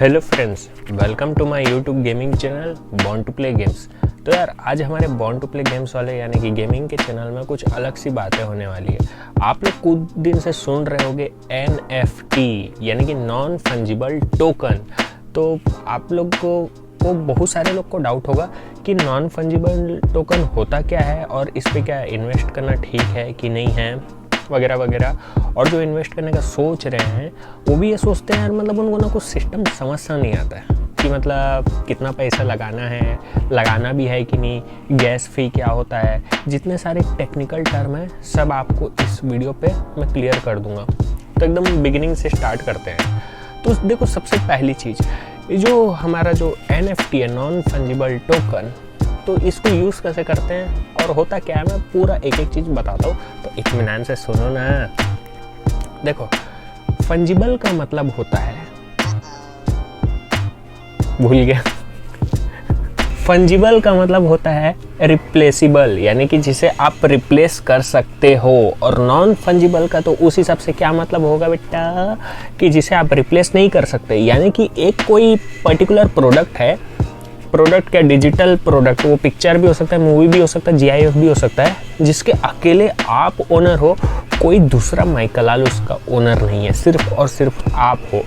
Hello friends, welcome to my YouTube gaming channel born to play games. तो यार आज हमारे बॉर्न टू प्ले गेम्स वाले यानी कि गेमिंग के चैनल में कुछ अलग सी बातें होने वाली है। आप लोग कुछ दिन से सुन रहे होगे NFT यानी कि नॉन फंजिबल टोकन। तो आप लोग को बहुत सारे लोग को डाउट होगा कि नॉन फंजिबल टोकन होता क्या है और इस पर क्या इन्वेस्ट करना ठीक है कि नहीं है वगैरह वगैरह। और जो इन्वेस्ट करने का सोच रहे हैं वो भी ये सोचते हैं यार, मतलब उनको ना कुछ सिस्टम समझना नहीं आता है कि मतलब कितना पैसा लगाना है, लगाना भी है कि नहीं, गैस फी क्या होता है, जितने सारे टेक्निकल टर्म है सब आपको इस वीडियो पे मैं क्लियर कर दूंगा। तो एकदम बिगिनिंग से स्टार्ट करते हैं। तो देखो, सबसे पहली चीज़ जो हमारा जो NFT है नॉन फंजिबल टोकन, तो इसको यूज़ कैसे करते हैं और होता क्या है मैं पूरा एक एक चीज़ बताता हूँ, तो इत्मीनान से सुनो ना। देखो, फंजिबल का मतलब होता है, भूल गया, फंजिबल का मतलब होता है रिप्लेसिबल, यानी कि जिसे आप रिप्लेस कर सकते हो। और नॉन फंजिबल का तो उस हिसाब से क्या मतलब होगा बेटा कि जिसे आप रिप्लेस नहीं कर सकते। यानी कि एक कोई पर्टिकुलर प्रोडक्ट है, प्रोडक्ट क्या, डिजिटल प्रोडक्ट, वो पिक्चर भी हो सकता है, मूवी भी हो सकता है, GIF भी हो सकता है, जिसके अकेले आप ओनर हो, कोई दूसरा माइकलाल उसका ओनर नहीं है, सिर्फ और सिर्फ आप हो।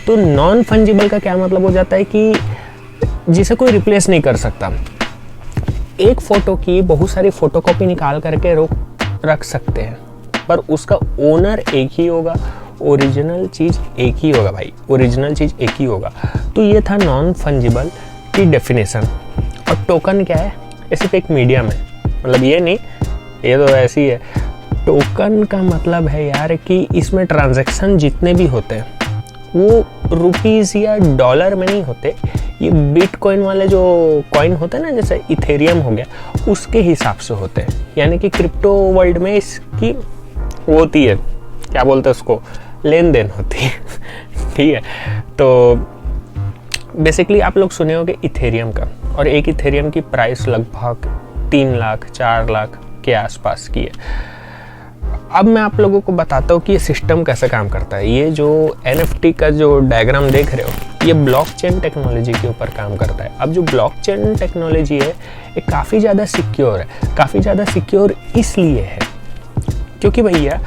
तो नॉन फंजिबल का क्या मतलब हो जाता है कि जिसे कोई रिप्लेस नहीं कर सकता। एक फ़ोटो की बहुत सारी फ़ोटोकॉपी निकाल करके रख सकते हैं, पर उसका ओनर एक ही होगा, ओरिजिनल चीज़ एक ही होगा भाई, ओरिजिनल चीज़ एक ही होगा। तो ये था नॉन फंजिबल की डेफिनेशन। और टोकन क्या है, ये सिर्फ एक मीडियम है, मतलब ये नहीं, ये तो ऐसी है। टोकन का मतलब है यार कि इसमें ट्रांजैक्शन जितने भी होते हैं वो रुपीज़ या डॉलर में नहीं होते, ये बिटकॉइन वाले जो कॉइन होते हैं ना, जैसे इथेरियम हो गया, उसके हिसाब से होते हैं। यानी कि क्रिप्टो वर्ल्ड में इसकी वो होती है, क्या बोलते हैं उसको, लेन देन होती है ठीक है। तो बेसिकली आप लोग सुने होंगे इथेरियम का, और एक इथेरियम की प्राइस लगभग 3 लाख 4 लाख के आसपास की है। अब मैं आप लोगों को बताता हूँ कि ये सिस्टम कैसे काम करता है। ये जो NFT का जो डायग्राम देख रहे हो, ये ब्लॉकचेन टेक्नोलॉजी के ऊपर काम करता है। अब जो ब्लॉकचेन टेक्नोलॉजी है ये काफ़ी ज़्यादा सिक्योर है। काफ़ी ज़्यादा सिक्योर इसलिए है क्योंकि भैया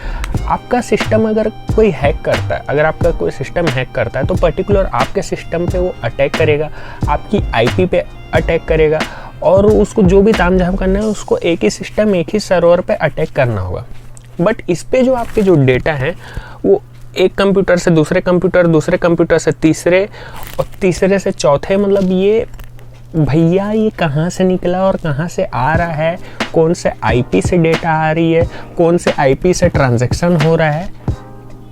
आपका सिस्टम अगर कोई हैक करता है, अगर आपका कोई सिस्टम हैक करता है तो पर्टिकुलर आपके सिस्टम पे वो अटैक करेगा, आपकी IP पे अटैक करेगा, और उसको जो भी तामझाम करना है उसको एक ही सिस्टम, एक ही सर्वर पे अटैक करना होगा। बट इस पे जो आपके जो डेटा हैं वो एक कंप्यूटर से दूसरे कंप्यूटर, दूसरे कंप्यूटर से तीसरे, और तीसरे से चौथे, मतलब ये भैया ये कहाँ से निकला और कहाँ से आ रहा है, कौन से IP से डेटा आ रही है, कौन से IP से ट्रांजैक्शन हो रहा है,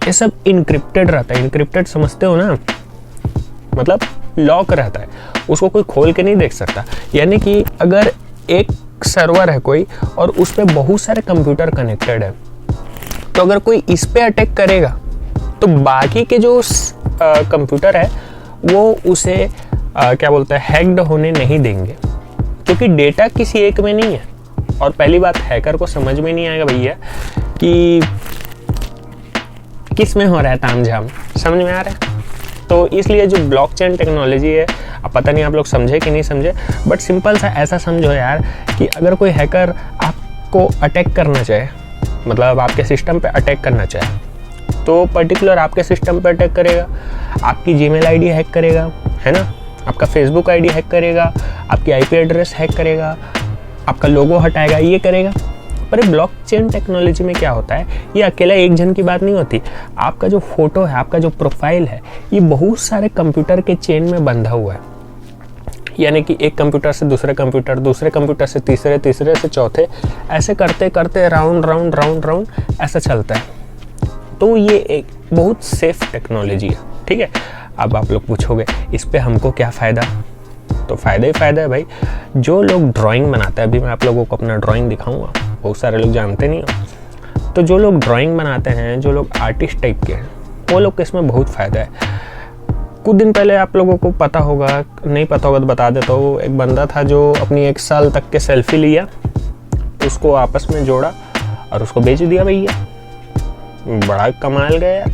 ये सब इनक्रिप्टेड रहता है। इनक्रिप्टेड समझते हो ना, मतलब लॉक रहता है, उसको कोई खोल के नहीं देख सकता। यानी कि अगर एक सर्वर है कोई और उस पर बहुत सारे कंप्यूटर कनेक्टेड है, तो अगर कोई इस पे अटैक करेगा तो बाकी के जो कंप्यूटर है वो उसे क्या बोलते हैं, हैक्ड होने नहीं देंगे, क्योंकि डेटा किसी एक में नहीं है। और पहली बात, हैकर को समझ में नहीं आएगा भैया कि किस में हो रहा है तामझाम, समझ में आ रहा है। तो इसलिए जो ब्लॉकचेन टेक्नोलॉजी है, अब पता नहीं आप लोग समझे कि नहीं समझे, बट सिंपल सा ऐसा समझो यार कि अगर कोई हैकर आपको अटैक करना चाहे, मतलब आपके सिस्टम पे अटैक करना चाहे, तो पर्टिकुलर आपके सिस्टम पे अटैक करेगा, आपकी जीमेल ID हैक करेगा, है ना, आपका फेसबुक ID हैक करेगा, आपकी IP एड्रेस हैक करेगा, आपका लोगो हटाएगा, ये करेगा। पर ब्लॉकचेन टेक्नोलॉजी में क्या होता है, ये अकेला एक जन की बात नहीं होती। आपका जो फोटो है, आपका जो प्रोफाइल है, ये बहुत सारे कंप्यूटर के चेन में बंधा हुआ है। यानी कि एक कंप्यूटर से दूसरे कंप्यूटर, दूसरे कंप्यूटर से तीसरे, तीसरे से चौथे, ऐसे करते करते राउंड राउंड राउंड राउंड ऐसा चलता है। तो ये एक बहुत सेफ टेक्नोलॉजी है, ठीक है। अब आप लोग पूछोगे इस पे हमको क्या फ़ायदा, तो फ़ायदा ही फ़ायदा है भाई। जो लोग ड्राइंग बनाते हैं, अभी मैं आप लोगों को अपना ड्राइंग दिखाऊंगा, बहुत सारे लोग जानते नहीं हो, तो जो लोग ड्राइंग बनाते हैं, जो लोग आर्टिस्ट टाइप के हैं, वो लोग को इसमें बहुत फ़ायदा है। कुछ दिन पहले आप लोगों को पता होगा, नहीं पता होगा तो बता देता हूँ, एक बंदा था जो अपनी 1 साल तक के सेल्फी लिया, उसको आपस में जोड़ा और उसको बेच दिया भैया। बड़ा कमाल गया यार।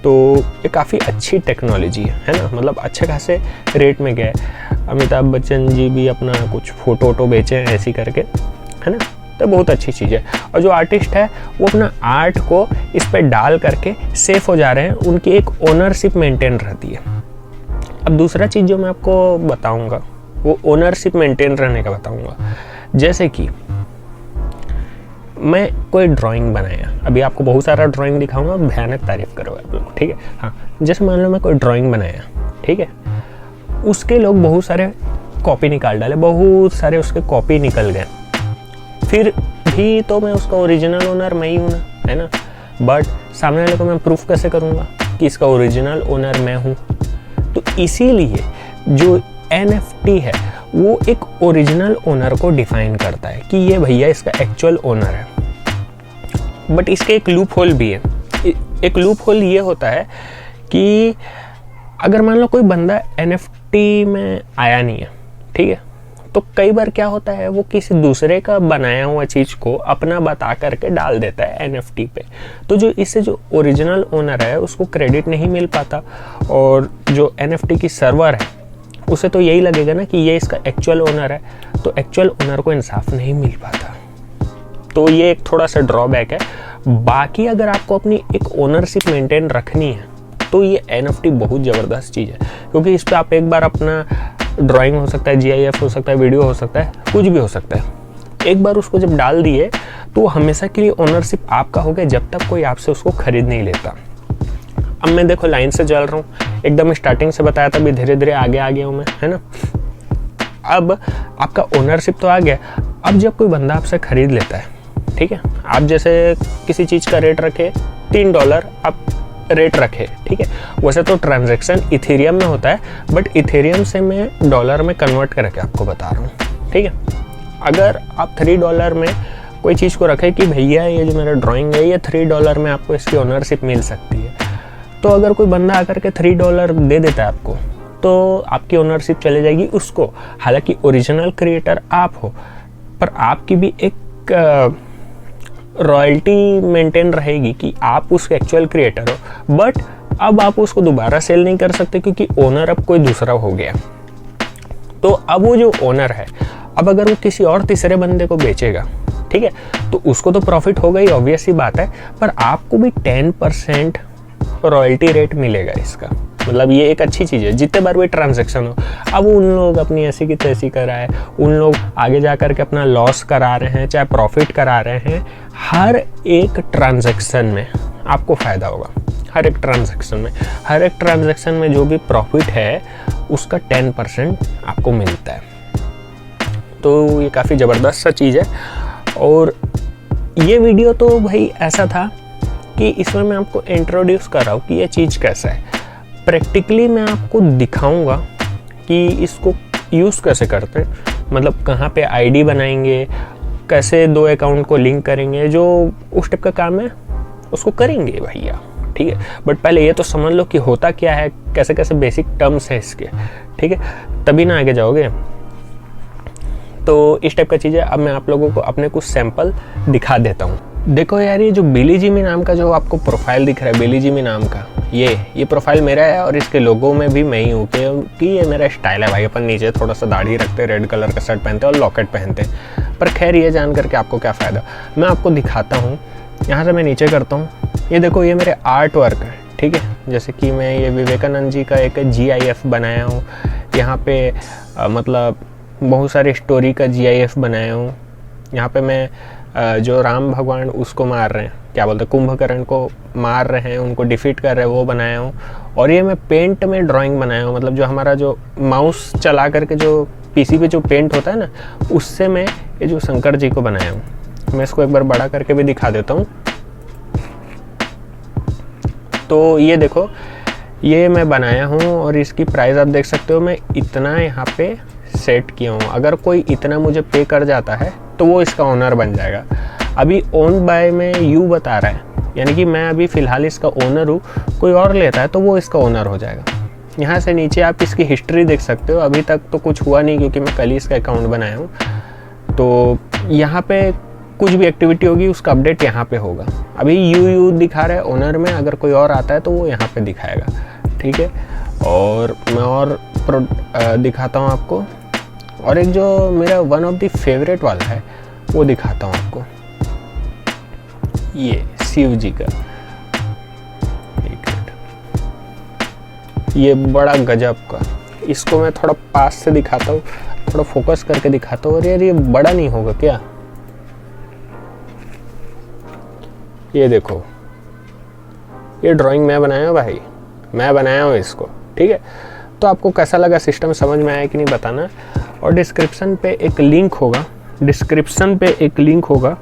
तो ये काफ़ी अच्छी टेक्नोलॉजी है ना, मतलब अच्छे खासे रेट में गए। अमिताभ बच्चन जी भी अपना कुछ फ़ोटो वोटो बेचे हैं ऐसी करके, है ना, तो बहुत अच्छी चीज़ है। और जो आर्टिस्ट है वो अपना आर्ट को इस पर डाल करके सेफ हो जा रहे हैं, उनकी एक ओनरशिप मेंटेन रहती है। अब दूसरा चीज़ जो मैं आपको बताऊंगा वो ओनरशिप मेंटेन रहने का बताऊंगा। जैसे कि मैं कोई ड्राइंग बनाया, अभी आपको बहुत सारा ड्राइंग दिखाऊंगा, भयानक तारीफ करोगे आप लोग, ठीक है। हाँ, जैसे मान लो मैं कोई ड्राइंग बनाया, ठीक है, उसके लोग बहुत सारे कॉपी निकाल डाले, बहुत सारे उसके कॉपी निकल गए, फिर भी तो मैं उसका ओरिजिनल ओनर मैं ही हूँ ना, है ना। बट सामने वाले को मैं प्रूफ कैसे करूँगा कि इसका ओरिजिनल ओनर मैं हूँ। तो इसीलिए जो NFT है वो एक ओरिजिनल ओनर को डिफाइन करता है कि ये भैया इसका एक्चुअल ओनर है। बट इसके एक लूप होल भी है। एक लूप होल ये होता है कि अगर मान लो कोई बंदा NFT में आया नहीं है, ठीक है, तो कई बार क्या होता है वो किसी दूसरे का बनाया हुआ चीज़ को अपना बता करके डाल देता है NFT पे। तो जो इससे जो ओरिजिनल ओनर है उसको क्रेडिट नहीं मिल पाता, और जो NFT की सर्वर है उसे तो यही लगेगा ना कि ये इसका एक्चुअल ओनर है, तो एक्चुअल ओनर को इंसाफ नहीं मिल पाता। तो ये एक थोड़ा सा ड्रॉबैक है। बाकी अगर आपको अपनी एक ओनरशिप मेंटेन रखनी है तो ये NFT बहुत ज़बरदस्त चीज़ है, क्योंकि इस पर आप एक बार अपना ड्राइंग हो सकता है, GIF हो सकता है, वीडियो हो सकता है, कुछ भी हो सकता है, एक बार उसको जब डाल दिए तो हमेशा के लिए ओनरशिप आपका हो गया जब तक कोई आपसे उसको खरीद नहीं लेता। अब मैं देखो लाइन से चल रहा हूँ, एकदम स्टार्टिंग से बताया था, अभी धीरे धीरे आगे आ गया हूँ मैं, है ना। अब आपका ओनरशिप तो आ गया। अब जब कोई बंदा आपसे खरीद लेता है, ठीक है, आप जैसे किसी चीज़ का रेट रखे $3, आप रेट रखे, ठीक है, वैसे तो ट्रांजैक्शन इथेरियम में होता है, बट इथेरियम से मैं डॉलर में कन्वर्ट करके आपको बता रहा हूँ, ठीक है। अगर आप $3 में कोई चीज़ को रखे कि भैया ये जो मेरा ड्राइंग है ये $3 में आपको इसकी ओनरशिप मिल सकती है, तो अगर कोई बंदा आकर के $3 दे देता है आपको, तो आपकी ओनरशिप चले जाएगी उसको। हालांकि ओरिजिनल क्रिएटर आप हो, पर आपकी भी एक रॉयल्टी मेंटेन रहेगी कि आप उसके एक्चुअल क्रिएटर हो। बट अब आप उसको दोबारा सेल नहीं कर सकते क्योंकि ओनर अब कोई दूसरा हो गया। तो अब वो जो ओनर है, अब अगर वो किसी और तीसरे बंदे को बेचेगा, ठीक है, तो उसको तो प्रॉफिट होगा ही, ऑब्वियस ही बात है, पर आपको भी 10% रॉयल्टी रेट मिलेगा इसका। मतलब ये एक अच्छी चीज़ है, जितने बार भी ट्रांजैक्शन हो। अब उन लोग अपनी ऐसी की तैसी कराए, उन लोग आगे जा कर के अपना लॉस करा रहे हैं चाहे प्रॉफिट करा रहे हैं, हर एक ट्रांजैक्शन में आपको फ़ायदा होगा। हर एक ट्रांजैक्शन में जो भी प्रॉफिट है उसका 10% आपको मिलता है। तो ये काफ़ी ज़बरदस्त सा चीज़ है। और ये वीडियो तो भाई ऐसा था कि इसमें मैं आपको इंट्रोड्यूस कर रहा हूँ कि ये चीज़ कैसा है। प्रैक्टिकली मैं आपको दिखाऊंगा कि इसको यूज़ कैसे करते हैं, मतलब कहाँ पे आईडी बनाएंगे, कैसे 2 अकाउंट को लिंक करेंगे, जो उस टाइप का काम है उसको करेंगे भैया, ठीक है। बट पहले ये तो समझ लो कि होता क्या है, कैसे कैसे बेसिक टर्म्स है इसके, ठीक है, तभी ना आगे जाओगे। तो इस टाइप का चीज़ है। अब मैं आप लोगों को अपने कुछ सैंपल दिखा देता हूँ। देखो यार, ये जो बिली जिमी नाम का जो आपको प्रोफाइल दिख रहा है, बिली जिमी नाम का, ये प्रोफाइल मेरा है और इसके लोगों में भी मैं ही हूँ, क्योंकि ये मेरा स्टाइल है भाई। अपन नीचे थोड़ा सा दाढ़ी रखते, रेड कलर का शर्ट पहनते और लॉकेट पहनते। पर खैर ये जान करके आपको क्या फ़ायदा, मैं आपको दिखाता हूँ। यहाँ से मैं नीचे करता हूँ, ये देखो ये मेरे आर्ट वर्क है, ठीक है। जैसे कि मैं ये विवेकानंद जी का एक GIF बनाया हूँ, यहाँ पे मतलब बहुत सारी स्टोरी का GIF बनाया हूँ। यहाँ पे मैं जो राम भगवान उसको मार रहे हैं, क्या बोलते हैं, कुंभकर्ण को मार रहे हैं, उनको डिफीट कर रहे हैं, वो बनाया हूँ। और ये मैं पेंट में ड्राइंग बनाया हूँ, मतलब जो हमारा जो माउस चला करके जो PC पे जो पेंट होता है ना, उससे मैं ये जो शंकर जी को बनाया हूँ। मैं इसको एक बार बड़ा करके भी दिखा देता हूँ। तो ये देखो, ये मैं बनाया हूँ और इसकी प्राइस आप देख सकते हो। मैं इतना यहाँ पे सेट किया हूँ, अगर कोई इतना मुझे पे कर जाता है तो वो इसका ओनर बन जाएगा। अभी ओन बाय में यू बता रहा है, यानी कि मैं अभी फ़िलहाल इसका ओनर हूँ, कोई और लेता है तो वो इसका ओनर हो जाएगा। यहाँ से नीचे आप इसकी हिस्ट्री देख सकते हो। अभी तक तो कुछ हुआ नहीं क्योंकि मैं कल ही इसका अकाउंट बनाया हूँ। तो यहाँ पे कुछ भी एक्टिविटी होगी उसका अपडेट यहाँ पे होगा। अभी यू दिखा रहा है ओनर में, अगर कोई और आता है तो वो यहाँ पे दिखाएगा, ठीक है। और मैं और दिखाता हूँ आपको, और एक जो मेरा वन ऑफ द फेवरेट वाला है वो दिखाता हूँ आपको, ये शिव जी का। ये बड़ा गजब का, इसको मैं थोड़ा पास से दिखाता हूँ, थोड़ा फोकस करके दिखाता हूँ। और यार ये बड़ा नहीं होगा क्या? ये देखो, ये ड्राइंग मैं बनाया हूँ भाई, मैं बनाया हूँ इसको, ठीक है। तो आपको कैसा लगा, सिस्टम समझ में आया कि नहीं बताना। और डिस्क्रिप्शन पे एक लिंक होगा,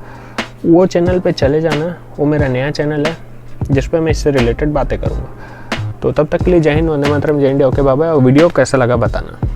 वो चैनल पे चले जाना। वो मेरा नया चैनल है जिस पे मैं इससे रिलेटेड बातें करूँगा। तो तब तक के लिए जय हिंद, वंदे मातरम, जय इंडिया, ओके बाय बाय। और वीडियो कैसा लगा बताना।